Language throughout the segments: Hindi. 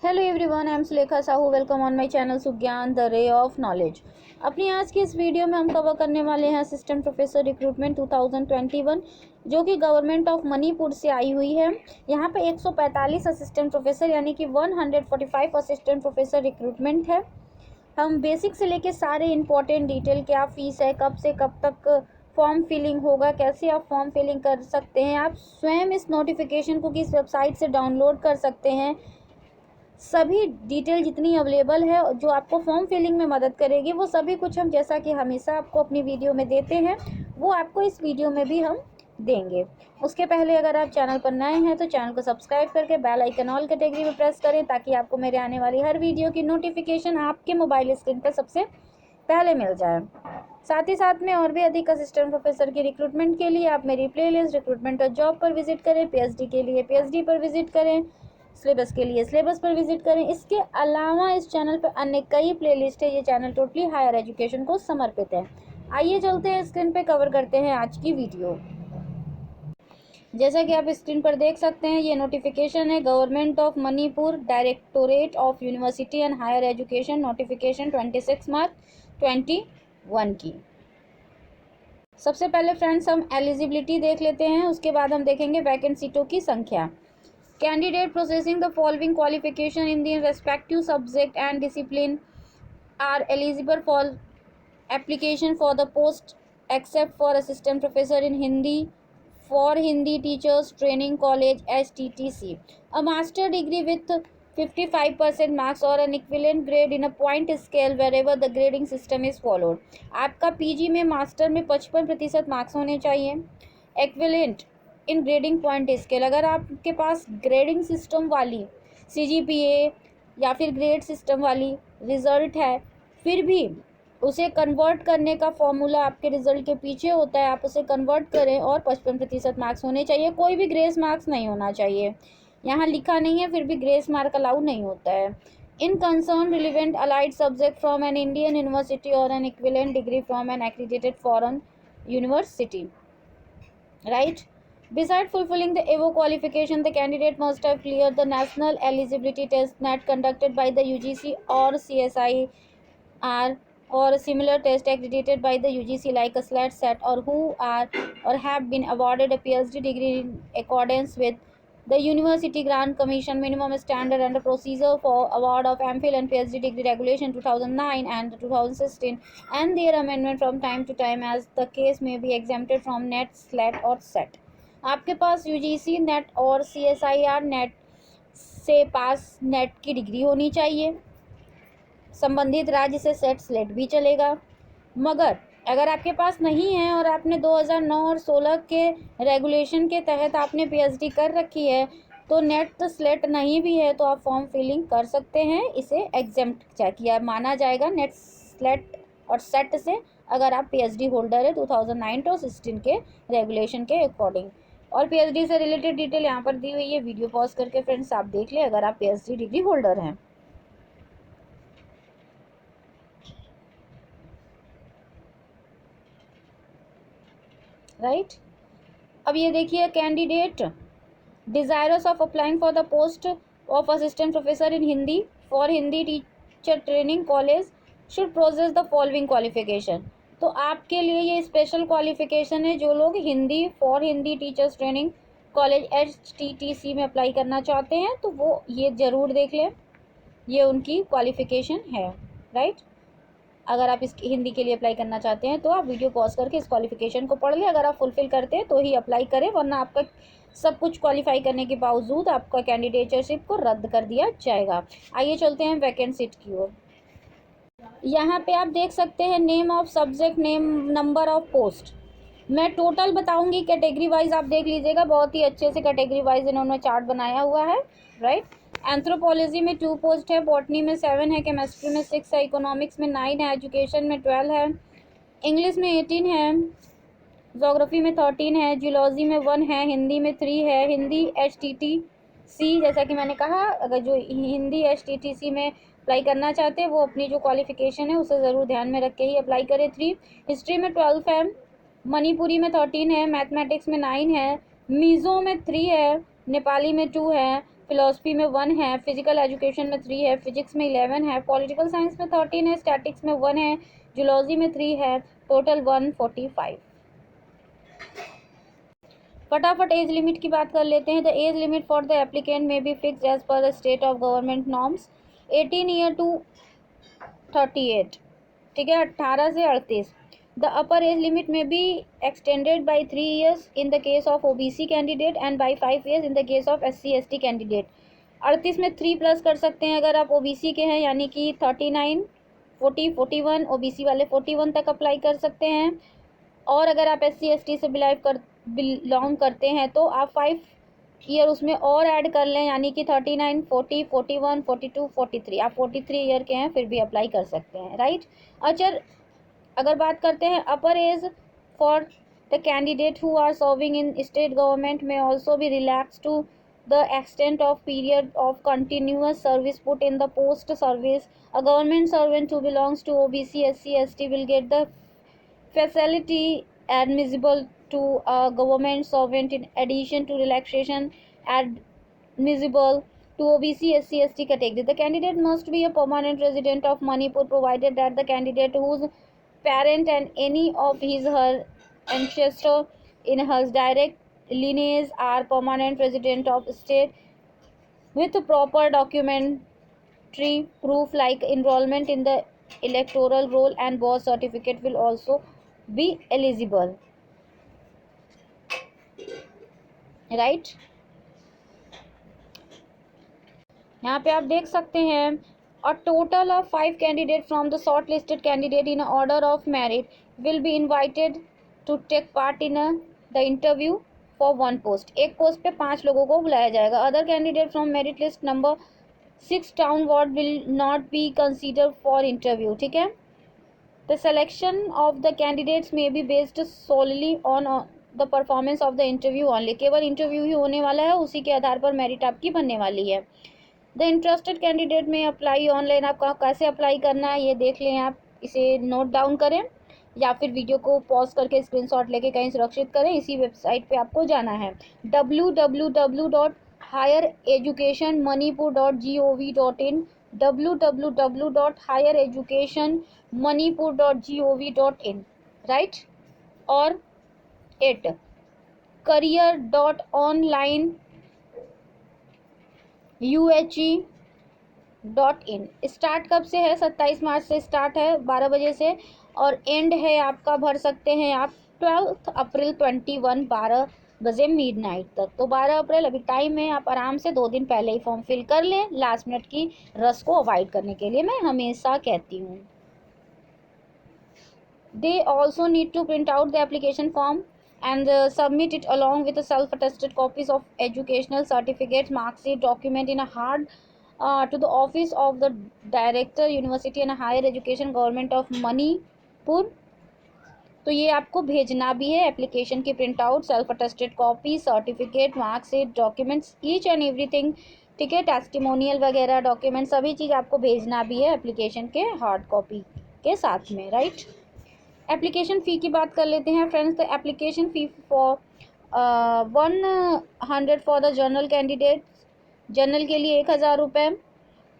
Hello everyone, I am Sulekha Sahu. Welcome on my channel Sugyan the ray of knowledge. अपनी आज की इस वीडियो में हम कवर करने वाले हैं असिस्टेंट प्रोफेसर रिक्रूटमेंट 2021, जो कि गवर्नमेंट ऑफ मणिपुर से आई हुई है। यहाँ पे 145 असिस्टेंट प्रोफेसर यानी कि 145 असिस्टेंट प्रोफेसर रिक्रूटमेंट है। हम बेसिक से लेके सारे इंपॉर्टेंट डिटेल, क्या फीस है, कब से कब तक फॉर्म फिलिंग होगा, कैसे आप फॉर्म फिलिंग कर सकते हैं, आप स्वयं इस नोटिफिकेशन को किस वेबसाइट से डाउनलोड कर सकते हैं, सभी डिटेल जितनी अवेलेबल है जो आपको फॉर्म फिलिंग में मदद करेगी, वो सभी कुछ हम जैसा कि हमेशा आपको अपनी वीडियो में देते हैं वो आपको इस वीडियो में भी हम देंगे। उसके पहले अगर आप चैनल पर नए हैं तो चैनल को सब्सक्राइब करके बेल आइकन ऑल कैटेगरी में प्रेस करें, ताकि आपको मेरे आने वाली हर वीडियो की नोटिफिकेशन आपके मोबाइल स्क्रीन पर सबसे पहले मिल जाए। साथ ही साथ में और भी अधिक असिस्टेंट प्रोफेसर की रिक्रूटमेंट के लिए आप मेरी प्लेलिस्ट रिक्रूटमेंट और जॉब पर विजिट करें, पीएचडी के लिए पीएचडी पर विजिट करें, सिलेबस के लिए सिलेबस पर विजिट करें। इसके अलावा इस चैनल पर अन्य कई प्लेलिस्ट है। ये चैनल टोटली हायर एजुकेशन को समर्पित है। आइए चलते हैं, स्क्रीन पे कवर करते हैं आज की वीडियो। जैसा कि आप स्क्रीन पर देख सकते हैं, ये नोटिफिकेशन है government of Manipur directorate of university and higher education, notification 26 March 2021 की। सबसे पहले फ्रेंड्स हम एलिजिबिलिटी देख लेते हैं, उसके बाद हम देखेंगे वैकेंट सीटों की संख्या। Candidate possessing the following qualification in the respective subject and discipline are eligible for application for the post, except for assistant professor in Hindi for Hindi teachers training college STTC. A master degree with 55% marks or an equivalent grade in a point scale wherever the grading system is followed. आपका पीजी में मास्टर में 55% मार्क्स होने चाहिए। एक्विवेलेंट इन ग्रेडिंग पॉइंट स्केल, अगर आपके पास ग्रेडिंग सिस्टम वाली CGPA या फिर ग्रेड सिस्टम वाली रिजल्ट है, फिर भी उसे कन्वर्ट करने का फॉर्मूला आपके रिजल्ट के पीछे होता है, आप उसे कन्वर्ट करें और 55% मार्क्स होने चाहिए। कोई भी ग्रेस मार्क्स नहीं होना चाहिए, यहाँ लिखा नहीं है फिर भी ग्रेस मार्क अलाउ नहीं होता है। In concern relevant allied subject from an Indian university और an equivalent degree from an accredited foreign university, right? Besides fulfilling the above qualification, the candidate must have cleared the national eligibility test NET conducted by the UGC or CSIR or a similar test accredited by the UGC like a SLAT set, or who are or have been awarded a PhD degree in accordance with the University Grant Commission minimum standard and the procedure for award of MPhil and PhD degree regulation 2009 and 2016 and their amendment from time to time as the case may be exempted from NET, SLAT और SET. आपके पास UGC NET और CSIR NET से पास NET की डिग्री होनी चाहिए, संबंधित राज्य से सेट स्लेट भी चलेगा। मगर अगर आपके पास नहीं है और आपने 2009 और 16 के रेगुलेशन के तहत आपने पीएचडी कर रखी है, तो नेट स्लेट नहीं भी है तो आप फॉर्म फिलिंग कर सकते हैं, इसे एग्जेम्प्ट किया माना जाएगा नेट स्लेट और सेट से, अगर आप पीएचडी होल्डर है 2009 और 16 के रेगुलेशन के अकॉर्डिंग। और पीएचडी से रिलेटेड डिटेल यहाँ पर दी हुई है, वीडियो पॉज करके फ्रेंड्स आप देख ले अगर आप पीएचडी डिग्री होल्डर हैं। राइट, अब ये देखिए, candidate desirous of applying for the post of assistant professor in Hindi for Hindi teacher training college should process the following qualification. तो आपके लिए ये स्पेशल क्वालिफिकेशन है, जो लोग Hindi for Hindi teachers training college STTC में अप्लाई करना चाहते हैं तो वो ये ज़रूर देख लें, ये उनकी क्वालिफिकेशन है। राइट, अगर आप इस हिंदी के लिए अप्लाई करना चाहते हैं तो आप वीडियो पॉज करके इस क्वालिफिकेशन को पढ़ लें, अगर आप फुलफिल करते हैं तो ही अप्लाई करें, वरना आपका सब कुछ क्वालिफाई करने के बावजूद आपका कैंडिडेटशिप को रद्द कर दिया जाएगा। आइए चलते हैं वैकेंट सीट की ओर। यहाँ पे आप देख सकते हैं name of subject, name, number of post. मैं टोटल बताऊंगी, कैटेगरी वाइज आप देख लीजिएगा, बहुत ही अच्छे से कैटेगरी वाइज इन्होंने चार्ट बनाया हुआ है। राइट, एंथ्रोपोलॉजी में 2 पोस्ट है, बॉटनी में 7 है, केमिस्ट्री में 6 है, इकोनॉमिक्स में 9 है, एजुकेशन में 12 है, इंग्लिश में 18 है, जोग्राफी में 13 है, जियोलॉजी में 1 है, हिंदी में 3 है। हिंदी STTC, जैसा कि मैंने कहा, अगर जो हिंदी STTC में अप्लाई करना चाहते हैं वो अपनी जो क्वालिफिकेशन है उसे ज़रूर ध्यान में रख के ही अप्लाई करें। 3 हिस्ट्री में 12 है, मणिपुरी में 13 है, मैथमेटिक्स में 9 है, मीज़ो में 3 है, नेपाली में 2 है, फिलोसफी में 1 है, फिजिकल एजुकेशन में 3 है, फिजिक्स में 11 है, पॉलिटिकल साइंस में 13 है, स्टैटिक्स में 1 है, जूलॉजी में 3 है, टोटल 145। फटाफट एज लिमिट की बात कर लेते हैं। The age limit for the applicant may be fix as per the state of government norms 18 year to 38, ठीक है, 18 से 38। The upper age limit may be extended by 3 years in the case of OBC candidate and by 5 years in the case of SC/ST candidate. 38 में 3 प्लस कर सकते हैं अगर आप ओबीसी के हैं, यानी कि 39, 40, 41, ओबीसी वाले 41 तक अप्लाई कर सकते हैं। और अगर आप SC/ST से बिलोंग करते हैं तो आप 5 ईयर उसमें और ऐड कर लें, यानी कि 39, 40, 41, 42, 43, आप 43 ईयर के हैं फिर भी अप्लाई कर सकते हैं, राइट। अच्छा, अगर बात करते हैं upper age for the candidate who are serving in state government may also be relax to the extent of period of continuous service put in the post service. A government servant who belongs to OBC, SC/ST will get the facility admissible to a government servant in addition to relaxation admissible to OBC, SC/ST category. The candidate must be a permanent resident of Manipur provided that the candidate whose parent and any of her ancestor in her direct lineage are permanent resident of state with proper documentary proof like enrollment in the electoral roll and birth certificate will also be eligible, right। यहाँ पे आप देख सकते हैं a total of 5 candidates from the shortlisted candidate in order of merit will be invited to take part in the interview for 1 post। एक पोस्ट पे 5 लोगों को बुलाया जाएगा। Other candidate from merit list number 6 downward will not be considered for interview, ठीक है। The selection of the candidates may be based solely on the performance of the interview only. केवल इंटरव्यू ही होने वाला है, उसी के आधार पर मेरिट आपकी बनने वाली है। द इंटरेस्टेड कैंडिडेट में अप्लाई ऑनलाइन, आपका कैसे अप्लाई करना है ये देख लें, आप इसे नोट डाउन करें या फिर वीडियो को पॉज करके स्क्रीनशॉट लेके कहीं सुरक्षित करें। इसी वेबसाइट पे आपको जाना है www.highereducationmanipur.gov.in, www.highereducationmanipur.gov.in, राइट। और 8 career.online.uhe.in। स्टार्ट कब से है? 27 मार्च से स्टार्ट है 12 बजे से, और एंड है आपका भर सकते हैं आप 12 अप्रैल 21 12 बजे मिडनाइट तक। तो 12 अप्रैल अभी टाइम है, आप आराम से 2 दिन पहले ही फॉर्म फिल कर लें, लास्ट मिनट की रस को अवॉइड करने के लिए मैं हमेशा कहती हूँ। They also need to print out the application form and submit it along with the self-attested copies of educational certificates, mark sheet, document in a hard to the office of the Director, University and Higher Education, Government of Manipur। तो ये आपको भेजना भी है, एप्लीकेशन की print out, self attested copy, certificate, marksheet, documents, each and everything, ठीक है, टेस्टिमोनियल वगैरह डॉक्यूमेंट सभी चीज़ आपको भेजना भी है एप्लीकेशन के हार्ड कॉपी के साथ में, राइट। एप्लीकेशन फ़ी की बात कर लेते हैं फ्रेंड्स। तो application fee for 100 for the general candidate, general के लिए 1000 रुपये,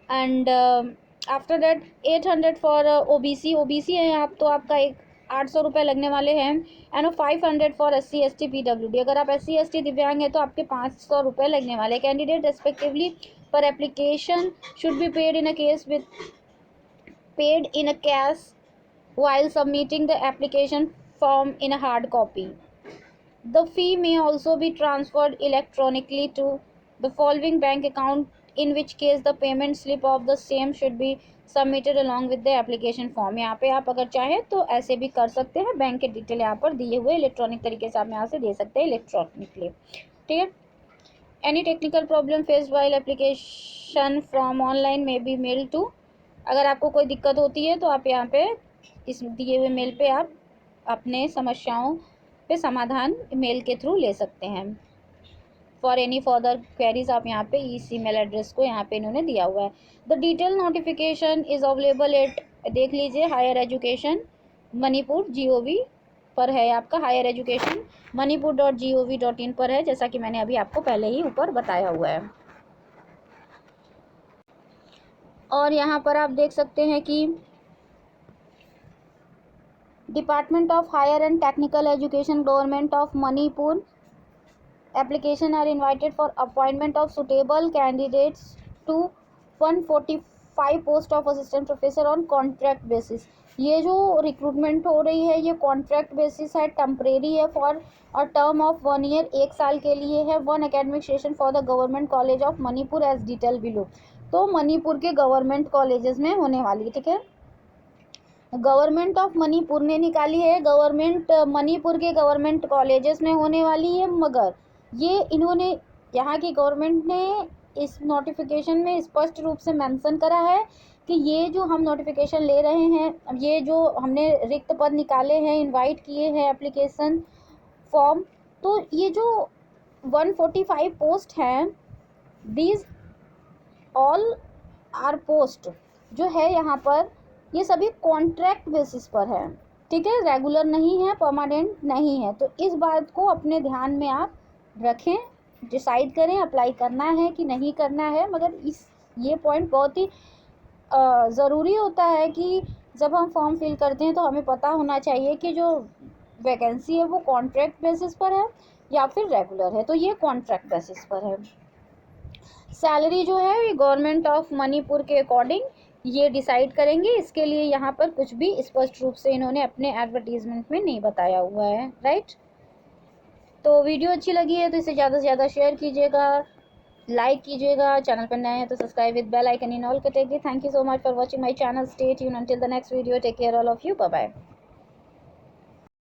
and after that 800 for OBC, OBC है आप तो आपका 800 रुपये लगने वाले हैं, एंड 500 फॉर SC/ST PWD। अगर आप SC/ST दिव्यांग है तो आपके 500 रुपये लगने वाले। कैंडिडेट रेस्पेक्टिवली पर application should be paid in a cash while submitting the application form in a hard copy. The fee may also be transferred electronically to the following bank account, in which case the payment slip of the same should be submitted along with the application form। यहाँ पे आप अगर चाहें तो ऐसे भी कर सकते हैं, बैंक के डिटेल यहाँ पर दिए हुए इलेक्ट्रॉनिक तरीके से आप यहाँ से दे सकते हैं इलेक्ट्रॉनिकली, ठीक है। Any technical problem faced while application from online में बी मेल टू। अगर आपको कोई दिक्कत होती है तो आप यहाँ पे इस दिए हुए मेल पे आप अपने समस्याओं पे समाधान मेल के थ्रू ले सकते हैं। फॉर एनी फर्दर क्वेरीज आप यहाँ पे इस ईमेल एड्रेस को यहाँ पे इन्होंने दिया हुआ है। The detail notification is available at, देख लीजिए, हायर एजुकेशन मणिपुर GOV पर है, आपका हायर एजुकेशन manipur.gov.in पर है, जैसा कि मैंने अभी आपको पहले ही ऊपर बताया हुआ है। और यहाँ पर आप देख सकते हैं कि department of higher and technical education government of Manipur application are invited for appointment of suitable candidates to 145 post of assistant professor on contract basis। ये जो रिक्रूटमेंट हो रही है ये कॉन्ट्रैक्ट बेसिस है, टेम्परेरी है, for a term of 1 year, 1 साल के लिए है। 1 academic session for the government college of Manipur as detail below. तो मणिपुर के गवर्नमेंट कॉलेजेस में होने वाली है, ठीक है। गवर्नमेंट ऑफ मणिपुर ने निकाली है, गवर्नमेंट मणिपुर के गवर्नमेंट कॉलेजेस में होने वाली है, मगर ये इन्होंने यहाँ की गवर्नमेंट ने इस नोटिफिकेशन में स्पष्ट रूप से मेंशन करा है कि ये जो हम नोटिफिकेशन ले रहे हैं, ये जो हमने रिक्त पद निकाले हैं, इनवाइट किए हैं एप्लीकेशन फॉर्म, तो ये जो 145 पोस्ट हैं, दीज ऑल आर पोस्ट जो है यहाँ पर, ये सभी कॉन्ट्रैक्ट बेसिस पर है, ठीक है, रेगुलर नहीं है, परमानेंट नहीं है। तो इस बात को अपने ध्यान में आप रखें, डिसाइड करें अप्लाई करना है कि नहीं करना है। मगर ये पॉइंट बहुत ही ज़रूरी होता है कि जब हम फॉर्म फिल करते हैं तो हमें पता होना चाहिए कि जो वैकेंसी है वो कॉन्ट्रैक्ट बेसिस पर है या फिर रेगुलर है। तो ये कॉन्ट्रैक्ट बेसिस पर है। सैलरी जो है ये गवर्नमेंट ऑफ मणिपुर के अकॉर्डिंग ये डिसाइड करेंगे। इसके लिए यहाँ पर कुछ भी स्पष्ट रूप से इन्होंने अपने एडवर्टीजमेंट में नहीं बताया हुआ है, राइट। तो वीडियो अच्छी लगी है तो इसे ज़्यादा से ज़्यादा शेयर कीजिएगा, लाइक कीजिएगा, चैनल पर नए हैं तो subscribe with bell icon in all category. Thank you so much for watching my channel. Stay tuned until the next video. Take care all of you. Bye bye.